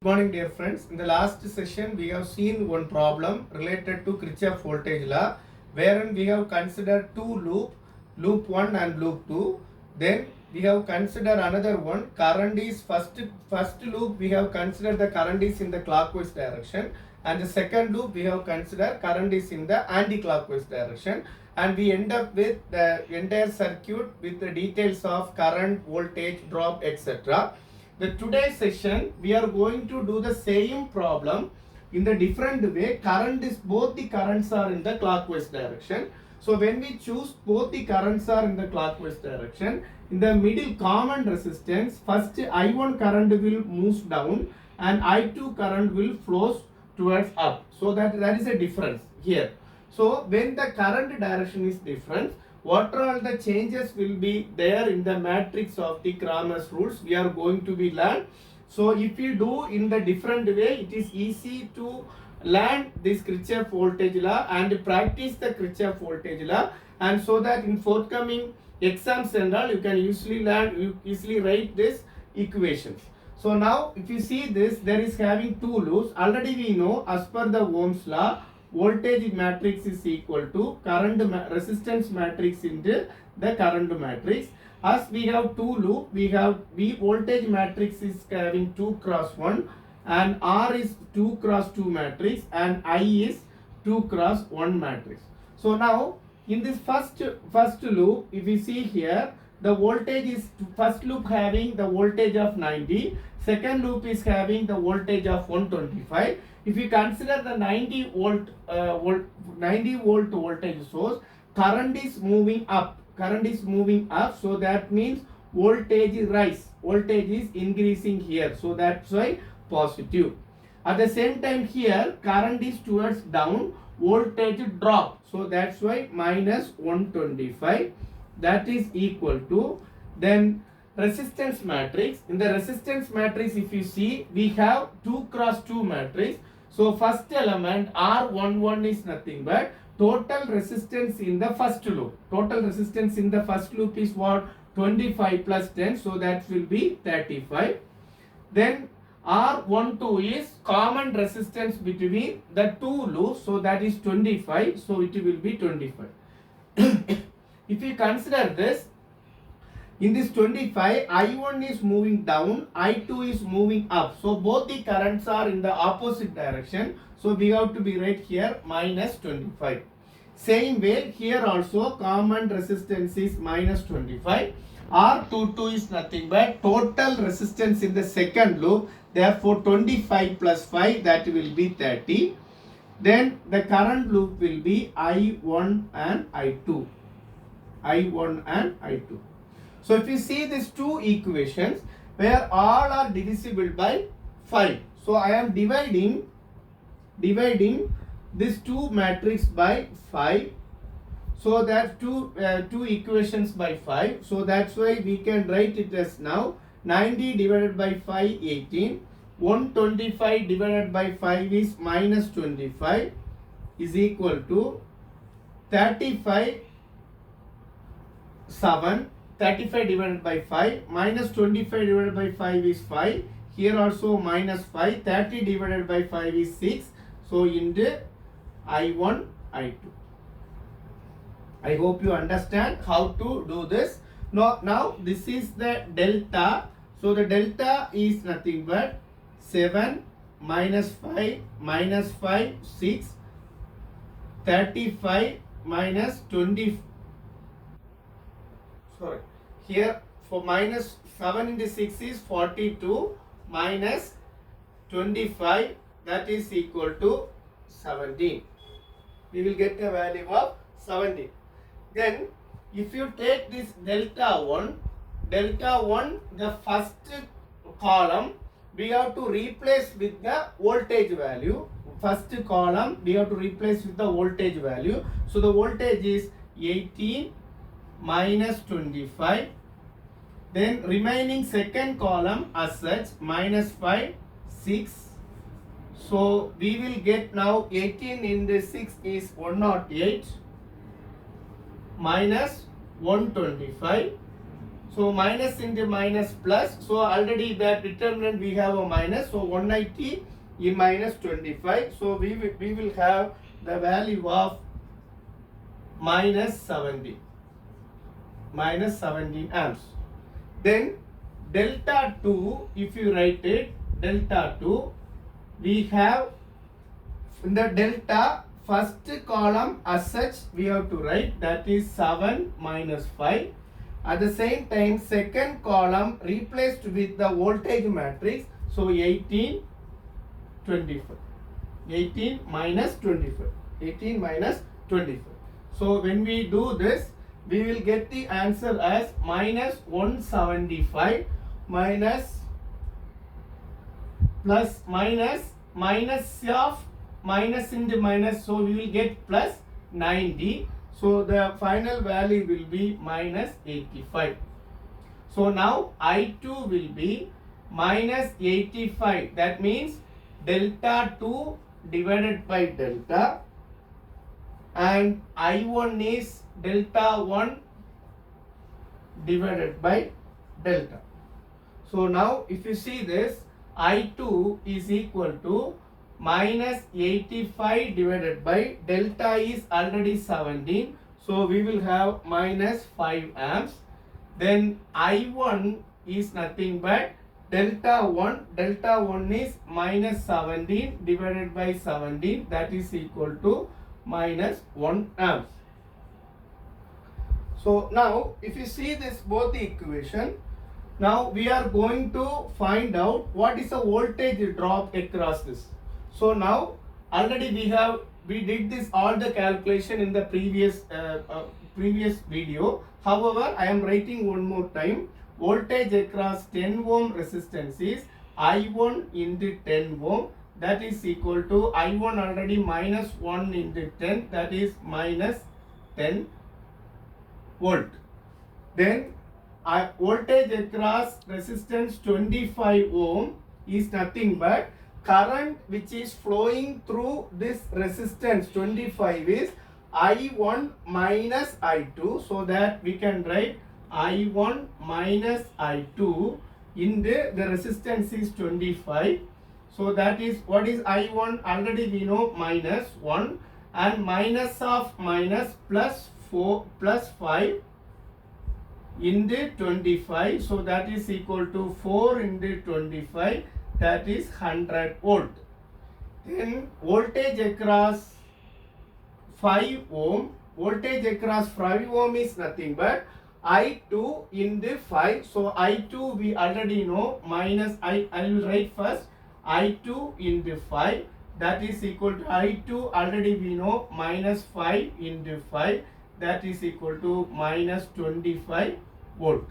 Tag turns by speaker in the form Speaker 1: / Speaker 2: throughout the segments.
Speaker 1: Good morning, dear friends. In the last session, we have seen one problem related to Kirchhoff voltage law, wherein we have considered two loop 1 and loop 2. Then we have considered another one. Current is first loop. We have considered the current is in the clockwise direction, and the second loop we have considered current is in the anti-clockwise direction. And we end up with the entire circuit with the details of current, voltage, drop, etc. The today's session we are going to do the same problem in the different way. Current is both the currents are in the clockwise direction. So when we choose both the currents are in the clockwise direction, in the middle common resistance, first I1 current will move down and I2 current will flows towards up. So that is a difference here. So when the current direction is different, what are all the changes will be there in the matrix of the Cramer's rules we are going to be learn. So if you do in the different way, it is easy to learn this Kirchhoff voltage law and practice the Kirchhoff voltage law, and so that in forthcoming exams and all you can easily learn, you easily write this equations. So now if you see this, there is having two loops. Already we know as per the Ohm's law, voltage matrix is equal to current resistance matrix into the current matrix. As we have two loop, we have V voltage matrix is having 2 cross 1 and R is 2 cross 2 matrix and I is 2 cross 1 matrix. So now in this first loop, if we see here, the voltage is first loop having the voltage of 90, second loop is having the voltage of 125. If you consider the 90 volt voltage source, current is moving up. So that means voltage is increasing here. So that's why positive. At the same time here, current is towards down, voltage drop. So that's why minus 125. That is equal to then resistance matrix. In the resistance matrix, if you see, we have 2 cross 2 matrix. So first element R11 is nothing but total resistance in the first loop. Total resistance in the first loop is what? 25 plus 10. So that will be 35. Then R12 is common resistance between the two loops. So that is 25. So it will be 25. If you consider this, in this 25, I1 is moving down, I2 is moving up. So both the currents are in the opposite direction. So we have to be right here minus 25. Same way here also common resistance is minus 25. R22 is nothing but total resistance in the second loop. Therefore 25 plus 5, that will be 30. Then the current loop will be I1 and I2. I1 and I2. So if you see these two equations where all are divisible by 5. So I am dividing this two matrix by 5. So that two equations by 5. So that's why we can write it as now 90 divided by 5, 18. 125 divided by 5 is minus 25 is equal to 35, 7. 35 divided by 5 minus 25 divided by 5 is 5. Here also minus 5. 30 divided by 5 is 6. So into I1, I2. I hope you understand how to do this. Now this is the delta. So the delta is nothing but 7 minus 5 minus 5, 6. 35 minus 20. Sorry. Here for minus 7 into 6 is 42 minus 25, that is equal to 17. We will get a value of 17. Then if you take this delta 1, the first column we have to replace with the voltage value. First column we have to replace with the voltage value. So the voltage is 18 minus 25. Then remaining second column as such minus 5, 6. So we will get now 18 into 6 is 108 minus 125. So minus into minus plus. So already that determinant we have a minus. So 180 in minus 25. So we will have the value of minus 17. Minus 17 amps. Then delta 2, if you write it, delta 2, we have in the delta first column as such we have to write, that is 7 minus 5. At the same time second column replaced with the voltage matrix, so 18, 25. 18 minus 25. 18 minus 25. So when we do this, we will get the answer as minus 175 minus plus minus of minus into minus, so we will get plus 90. So the final value will be minus 85. So now I2 will be minus 85. That means delta 2 divided by delta, and I1 is delta 1 divided by delta. So now if you see this, I2 is equal to minus 85 divided by delta is already 17. So we will have minus 5 amps. Then I1 is nothing but delta 1. Delta 1 is minus 17 divided by 17, that is equal to minus 1 amps. So now if you see this both the equation, now we are going to find out what is the voltage drop across this. So now already we did this all the calculation in the previous video. However, I am writing one more time. Voltage across 10 ohm resistance is I1 into 10 ohm, that is equal to I1 already minus 1 into 10, that is minus 10 volt. Then voltage across resistance 25 ohm is nothing but current which is flowing through this resistance 25 is I1 minus I2, so that we can write I1 minus I2 in the resistance is 25. So that is, what is I1? Already we know minus 1, and minus of minus plus 4 plus 5 into 25. So that is equal to 4 into 25, that is 100 volt. Then voltage across 5 ohm. Voltage across 5 ohm is nothing but I2 into 5. So I2 we already know minus I will write first I2 into 5, that is equal to I2 already we know minus 5 into 5, that is equal to minus 25 volt.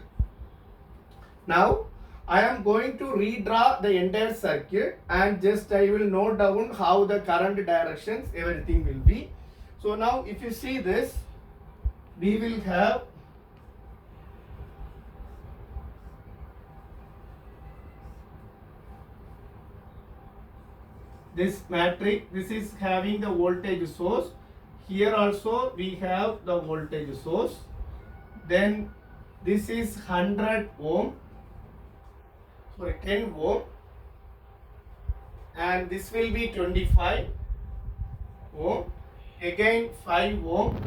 Speaker 1: Now I am going to redraw the entire circuit, and just I will note down how the current directions everything will be. So now if you see this, we will have this matrix. This is having the voltage source. Here also we have the voltage source. Then this is 100 ohm, sorry 10 ohm, and this will be 25 ohm, again 5 ohm,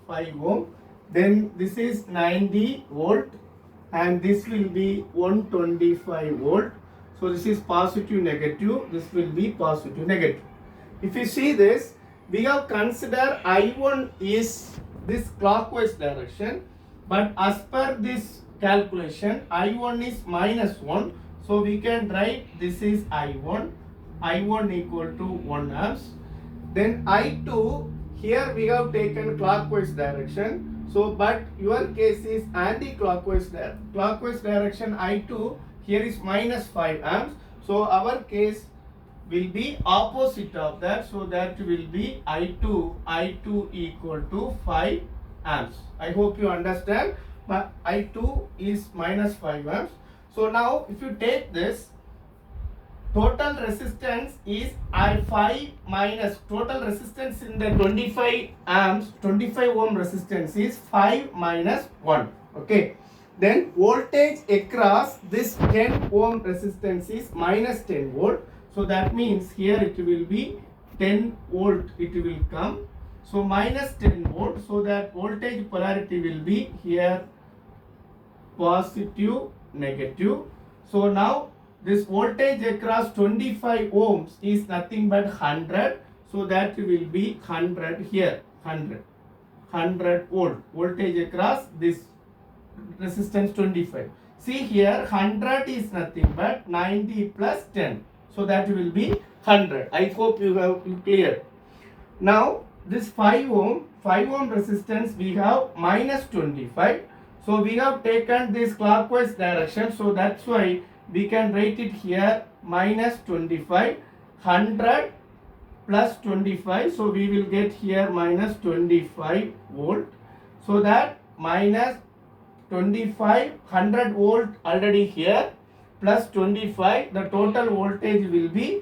Speaker 1: 5 ohm, then this is 90 volt, and this will be 125 volt. So this is positive negative, this will be positive negative. If you see this, we have considered I1 is this clockwise direction, but as per this calculation I1 is minus 1, so we can write this is I1 equal to 1 amps. Then I2, here we have taken clockwise direction, so but your case is anti-clockwise direction. I2 here is minus 5 amps, so our case will be opposite of that, so that will be I2 equal to 5 amps. I hope you understand, but I2 is minus 5 amps. So now if you take this, total resistance is I5 minus total resistance in the 25 amps, 25 ohm resistance is 5 minus 1. Okay. Then voltage across this 10 ohm resistance is minus 10 volt. So that means here it will be 10 volt it will come. So minus 10 volt. So that voltage polarity will be here positive, negative. So now this voltage across 25 ohms is nothing but 100. So that will be 100 here, 100 volt. Voltage across this resistance 25. See here 100 is nothing but 90 plus 10. So that will be 100. I hope you have cleared. Now this 5 ohm resistance we have minus 25. So we have taken this clockwise direction. So that's why we can write it here minus 25, 100 plus 25. So we will get here minus 25 volt. So that minus 25, 100 volt already here plus 25. The total voltage will be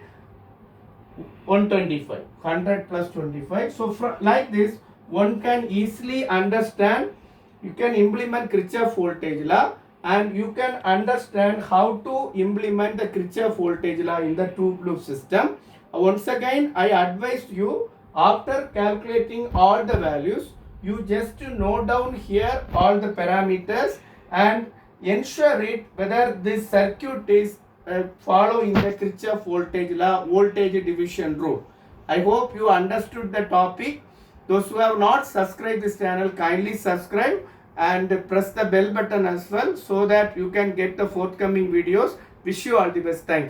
Speaker 1: 125. 100 plus 25. So like this, one can easily understand. You can implement Kirchhoff voltage law and you can understand how to implement the Kirchhoff voltage law in the two loop system. Once again, I advise you, after calculating all the values, you just note down here all the parameters and ensure it whether this circuit is following the Kirchhoff voltage law, voltage division rule. I hope you understood the topic. Those who have not subscribed this channel, kindly subscribe and press the bell button as well so that you can get the forthcoming videos. Wish you all the best. Thank you.